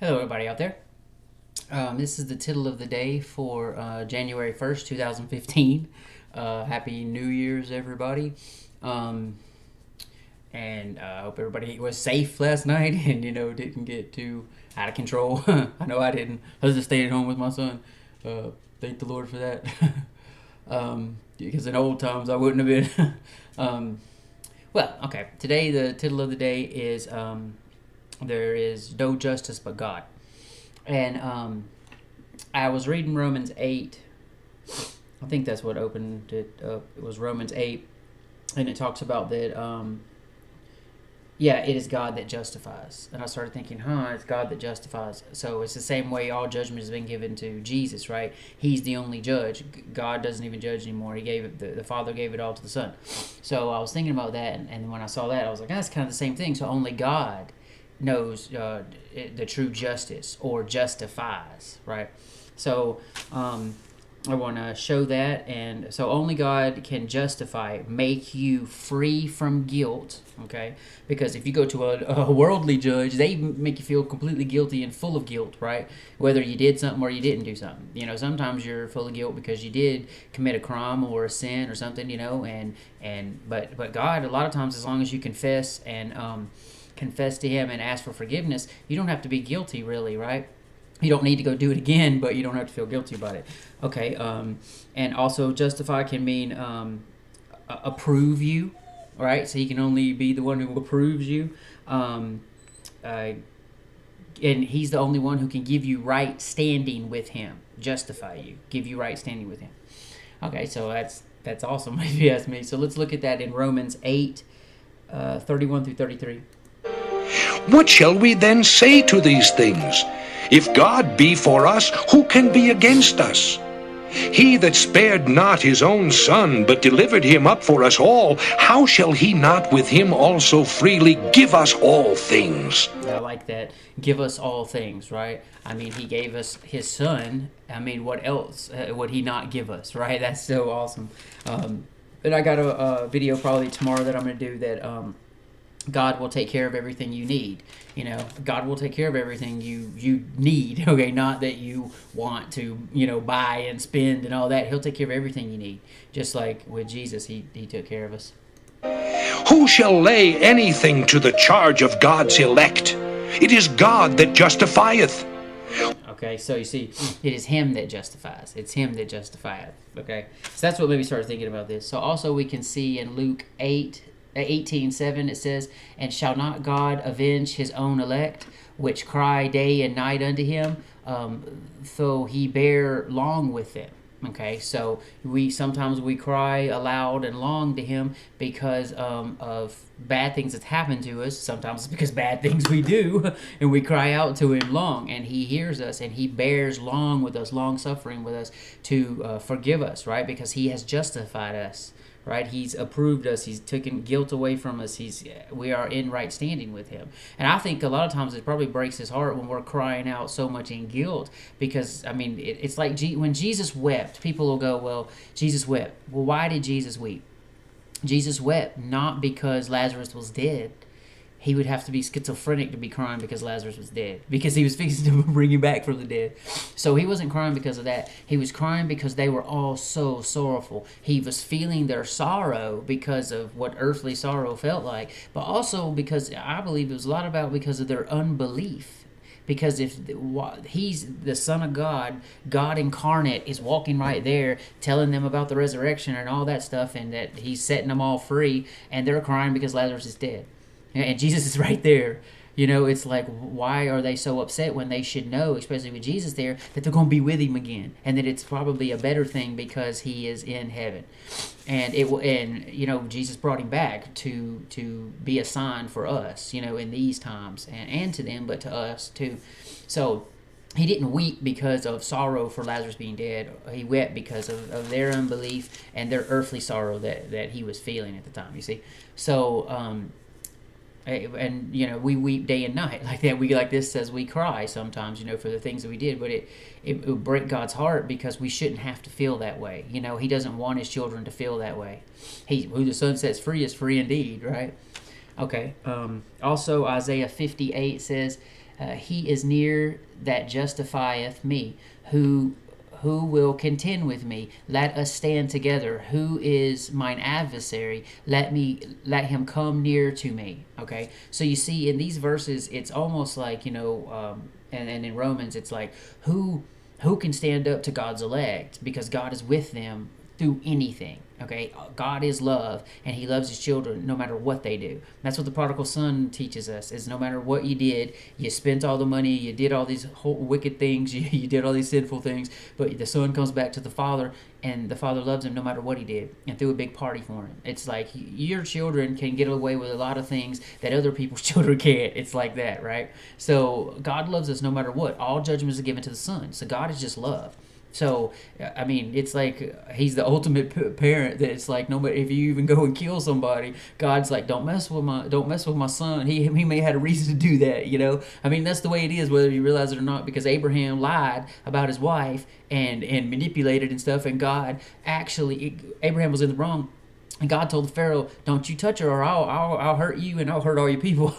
Hello, everybody out there. This is the Tittle of the Day for January 1st, 2015. Happy New Year's, everybody. Um, and I hope everybody was safe last night and, didn't get too out of control. I know I didn't. I was just staying at home with my son. Thank the Lord for that. Because in old times I wouldn't have been. Okay. Today, the Tittle of the Day is there is no justice but God. And I was reading Romans 8. I think that's what opened it up. It was Romans 8. And it talks about that, it is God that justifies. And I started thinking, it's God that justifies. So it's the same way all judgment has been given to Jesus, right? He's the only judge. God doesn't even judge anymore. He gave it, the Father gave it all to the Son. So I was thinking about that. And when I saw that, I was like, that's kind of the same thing. So only God knows the true justice or justifies, right? So I want to show that. And so only God can justify, make you free from guilt, okay? Because if you go to a worldly judge, they make you feel completely guilty and full of guilt, right? Whether you did something or you didn't do something. Sometimes you're full of guilt because you did commit a crime or a sin or something, but God, a lot of times, as long as you confess and confess to Him and ask for forgiveness, you don't have to be guilty, really, right? You don't need to go do it again, but you don't have to feel guilty about it. Okay, and also justify can mean approve you, right? So He can only be the one who approves you. And He's the only one who can give you right standing with Him, justify you, give you right standing with Him. Okay, so that's awesome if you ask me. So let's look at that in Romans 8, 31 through 33. What shall we then say to these things? If God be for us, who can be against us? He that spared not his own Son, but delivered him up for us all, how shall he not with him also freely give us all things? I like that. Give us all things, right? I mean, He gave us His Son. I mean, what else would He not give us, right? That's so awesome. And I got a video probably tomorrow that I'm going to do that God will take care of everything you need. God will take care of everything you need, okay? Not that you want to, buy and spend and all that. He'll take care of everything you need. Just like with Jesus, He took care of us. Who shall lay anything to the charge of God's elect? It is God that justifieth. Okay, so you see, it is Him that justifies. It's Him that justifieth, okay? So that's what made me start thinking about this. So also we can see in Luke 18:7 it says, and shall not God avenge His own elect, which cry day and night unto Him, though He bear long with them. Okay, so sometimes we cry aloud and long to Him because of bad things that's happened to us. Sometimes it's because bad things we do, and we cry out to Him long, and He hears us, and He bears long with us, long suffering with us to forgive us, right? Because He has justified us. Right, He's approved us. He's taken guilt away from us. We are in right standing with Him. And I think a lot of times it probably breaks His heart when we're crying out so much in guilt, because it's like when Jesus wept, people will go, well, Jesus wept. Well, why did Jesus weep? Jesus wept not because Lazarus was dead. He would have to be schizophrenic to be crying because Lazarus was dead, because He was fixing to bring him back from the dead. So He wasn't crying because of that. He was crying because they were all so sorrowful. He was feeling their sorrow because of what earthly sorrow felt like, but also because I believe it was a lot about because of their unbelief. Because if He's the Son of God, God incarnate, is walking right there telling them about the resurrection and all that stuff, and that He's setting them all free, and they're crying because Lazarus is dead. And Jesus is right there. It's like, why are they so upset when they should know, especially with Jesus there, that they're going to be with Him again, and that it's probably a better thing because He is in heaven, and Jesus brought Him back to be a sign for us, in these times, and to them, but to us too. So He didn't weep because of sorrow for Lazarus being dead. He wept because of their unbelief and their earthly sorrow that He was feeling at the time. You see, so. And we weep day and night like that. Like this says, we cry sometimes, for the things that we did. But it would break God's heart, because we shouldn't have to feel that way. He doesn't want His children to feel that way. Who the Son sets free is free indeed, right? Okay. Also, Isaiah 58 says, He is near that justifieth me. Who will contend with me? Let us stand together. Who is mine adversary? Let him come near to me. Okay, so you see in these verses, it's almost like, and in Romans, it's like who can stand up to God's elect, because God is with them through anything. Okay, God is love, and He loves His children no matter what they do. That's what the prodigal son teaches us, is no matter what you did, you spent all the money, you did all these whole wicked things, you did all these sinful things, but the son comes back to the father, and the father loves him no matter what he did, and threw a big party for him. It's like your children can get away with a lot of things that other people's children can't. It's like that, right? So God loves us no matter what. All judgments are given to the son. So God is just love. So, I mean, it's like He's the ultimate parent. That it's like, no, if you even go and kill somebody, God's like, don't mess with my son. He may have had a reason to do that, I mean, that's the way it is, whether you realize it or not, because Abraham lied about his wife and manipulated and stuff, and God Abraham was in the wrong. And God told the Pharaoh, "Don't you touch her, or I'll hurt you, and I'll hurt all your people."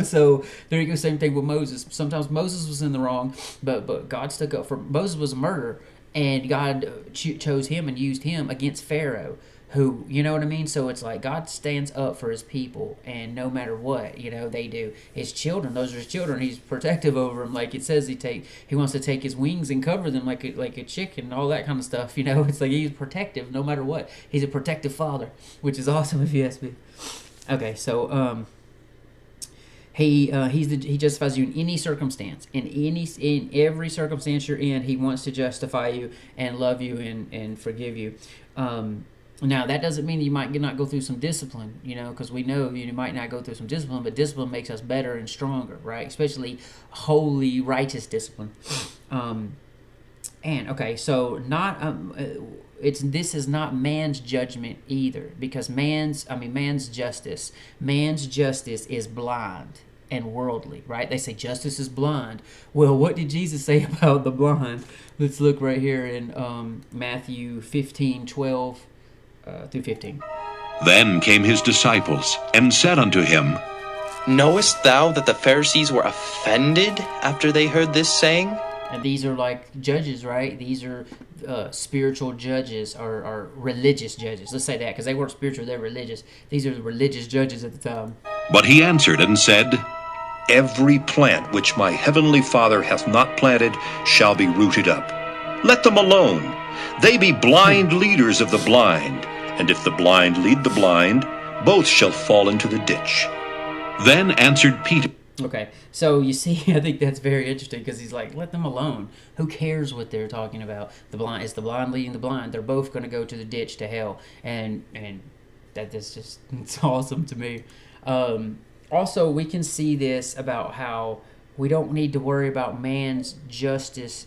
So there you go. Same thing with Moses. Sometimes Moses was in the wrong, but God stuck up for Moses. Was a murderer, and God chose him and used him against Pharaoh. Who, you know what I mean? So it's like God stands up for His people, and no matter what, they do. His children, those are His children. He's protective over them, like it says. He wants to take His wings and cover them like a chicken, all that kind of stuff. It's like He's protective no matter what. He's a protective father, which is awesome if you ask me. Okay, so He justifies you in any circumstance, in every circumstance you're in. He wants to justify you and love you and forgive you. Now, that doesn't mean you might not go through some discipline, because we know you might not go through some discipline, but discipline makes us better and stronger, right? Especially holy, righteous discipline. So this is not man's judgment either, because man's justice is blind and worldly, right? They say justice is blind. Well, what did Jesus say about the blind? Let's look right here in Matthew 15:12 through 15. Then came His disciples, and said unto Him, Knowest thou that the Pharisees were offended after they heard this saying? And these are like judges, right? These are spiritual judges, or religious judges. Let's say that, because they weren't spiritual, they're religious. These are the religious judges at the time. But He answered and said, Every plant which my heavenly Father hath not planted shall be rooted up. Let them alone. They be blind leaders of the blind. And if the blind lead the blind, both shall fall into the ditch. Then answered Peter. Okay, so you see, I think that's very interesting, because He's like, let them alone. Who cares what they're talking about? It's the blind leading the blind. They're both going to go to the ditch, to hell. And that's just, it's awesome to me. Also, we can see this about how we don't need to worry about man's justice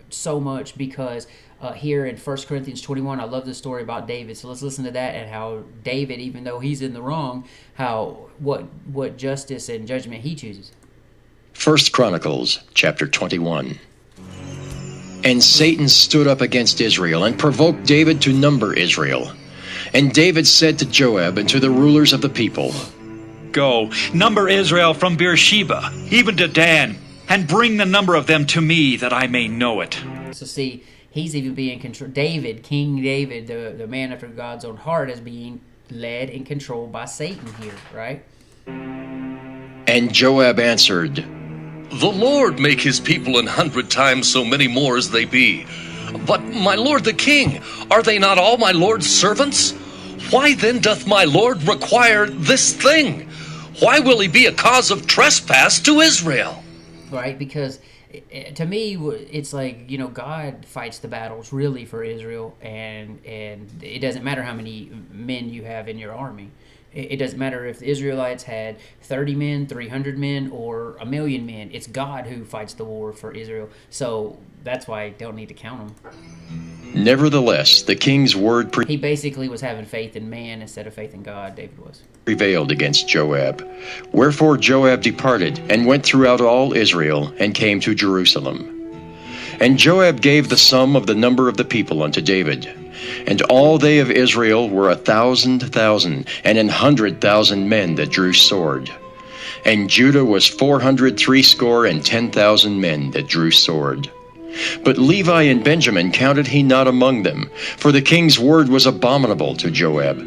so much, because here in 1 Corinthians 21, I love the story about David. So let's listen to that, and how David, even though he's in the wrong, what justice and judgment he chooses. 1 Chronicles chapter 21. And Satan stood up against Israel, and provoked David to number Israel. And David said to Joab and to the rulers of the people, Go, number Israel from Beersheba, even to Dan, and bring the number of them to me, that I may know it. So see, he's even being controlled. King David, the man after God's own heart, is being led and controlled by Satan here, right? And Joab answered, The Lord make His people 100 times so many more as they be. But my lord the king, are they not all my lord's servants? Why then doth my lord require this thing? Why will he be a cause of trespass to Israel? Right, because to me, it's like, God fights the battles really for Israel, and it doesn't matter how many men you have in your army. It doesn't matter if the Israelites had 30 men, 300 men, or 1,000,000 men. It's God who fights the war for Israel. So that's why I don't need to count them. Nevertheless, the king's word he basically was having faith in man instead of faith in God, David was. Prevailed against Joab. Wherefore Joab departed, and went throughout all Israel, and came to Jerusalem. And Joab gave the sum of the number of the people unto David. And all they of Israel were 1,000,000, and 100,000 men that drew sword. And Judah was 460 men that drew sword. But Levi and Benjamin counted he not among them, for the king's word was abominable to Joab.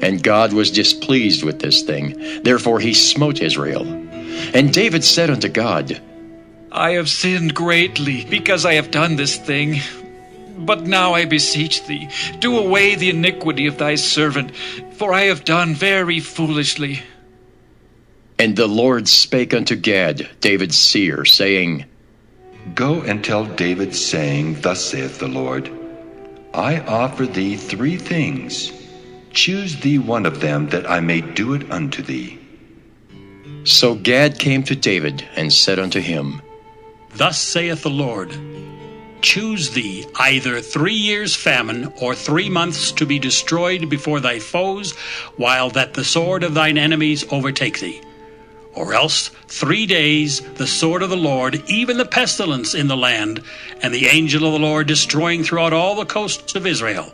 And God was displeased with this thing, therefore he smote Israel. And David said unto God, I have sinned greatly because I have done this thing. But now I beseech thee, do away the iniquity of thy servant, for I have done very foolishly. And the Lord spake unto Gad, David's seer, saying, Go and tell David, saying, Thus saith the Lord, I offer thee 3 things. Choose thee one of them, that I may do it unto thee. So Gad came to David, and said unto him, Thus saith the Lord, Choose thee either 3 years' famine, or 3 months to be destroyed before thy foes, while that the sword of thine enemies overtake thee. Or else 3 days the sword of the Lord, even the pestilence in the land, and the angel of the Lord destroying throughout all the coasts of Israel.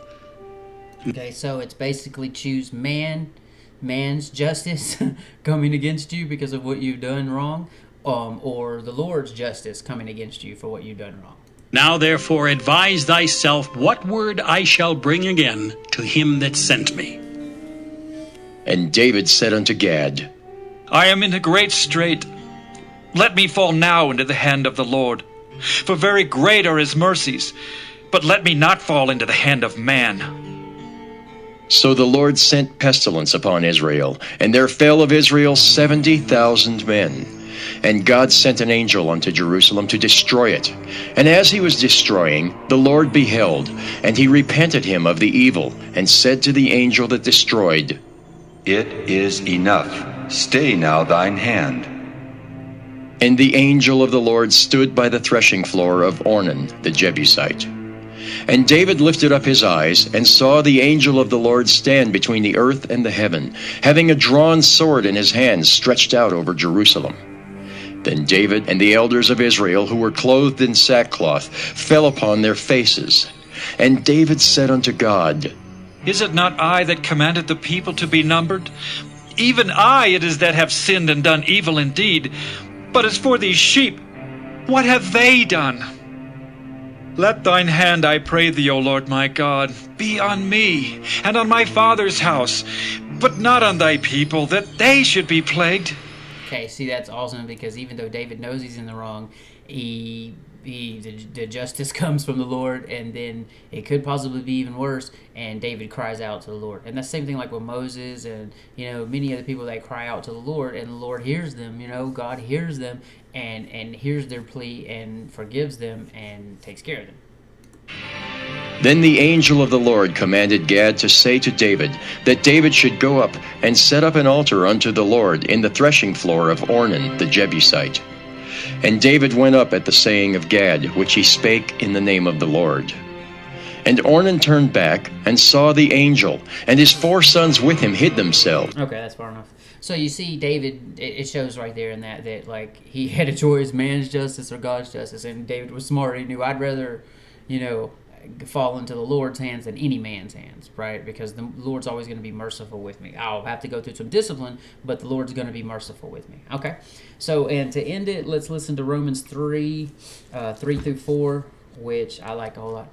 Okay, so it's basically choose man's justice coming against you because of what you've done wrong, or the Lord's justice coming against you for what you've done wrong. Now therefore advise thyself what word I shall bring again to him that sent me. And David said unto Gad, I am in a great strait. Let me fall now into the hand of the Lord. For very great are his mercies. But let me not fall into the hand of man. So the Lord sent pestilence upon Israel, and there fell of Israel 70,000 men. And God sent an angel unto Jerusalem to destroy it. And as he was destroying, the Lord beheld, and he repented him of the evil, and said to the angel that destroyed, It is enough. Stay now thine hand. And the angel of the Lord stood by the threshing floor of Ornan the Jebusite. And David lifted up his eyes, and saw the angel of the Lord stand between the earth and the heaven, having a drawn sword in his hand stretched out over Jerusalem. Then David and the elders of Israel, who were clothed in sackcloth, fell upon their faces. And David said unto God, Is it not I that commanded the people to be numbered? Even I it is that have sinned and done evil indeed. But as for these sheep, what have they done? Let thine hand, I pray thee, O Lord my God, be on me, and on my father's house, but not on thy people, that they should be plagued. Okay, see, that's awesome, because even though David knows he's in the wrong, the justice comes from the Lord, and then it could possibly be even worse, and David cries out to the Lord. And that's the same thing like with Moses and, many other people that cry out to the Lord, and the Lord hears them, God hears them, and hears their plea and forgives them and takes care of them. Then the angel of the Lord commanded Gad to say to David, that David should go up and set up an altar unto the Lord in the threshing floor of Ornan the Jebusite. And David went up at the saying of Gad, which he spake in the name of the Lord. And Ornan turned back, and saw the angel, and his 4 sons with him hid themselves. Okay, that's far enough. So you see, David, it shows right there in that like he had a choice, man's justice or God's justice, and David was smart. He knew I'd rather, fall into the Lord's hands than any man's hands, right? Because the Lord's always going to be merciful with me. I'll have to go through some discipline, but the Lord's going to be merciful with me. Okay, so and to end it, let's listen to Romans 3:3-4, which I like a whole lot.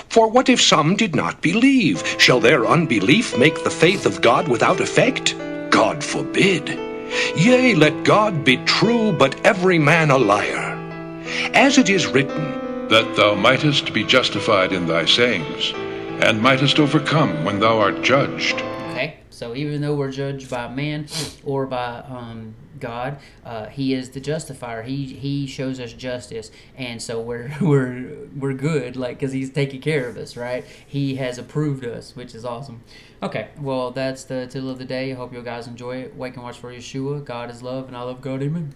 For what if some did not believe? Shall their unbelief make the faith of God without effect? God forbid. Yea, let God be true, but every man a liar. As it is written, that thou mightest be justified in thy sayings, and mightest overcome when thou art judged. Okay, so even though we're judged by man or by God, He is the justifier. He shows us justice, and so we're good, like, because He's taking care of us, right? He has approved us, which is awesome. Okay, well, that's the Tittle of the day. I hope you guys enjoy it. Wake and watch for Yeshua. God is love, and I love God. Amen.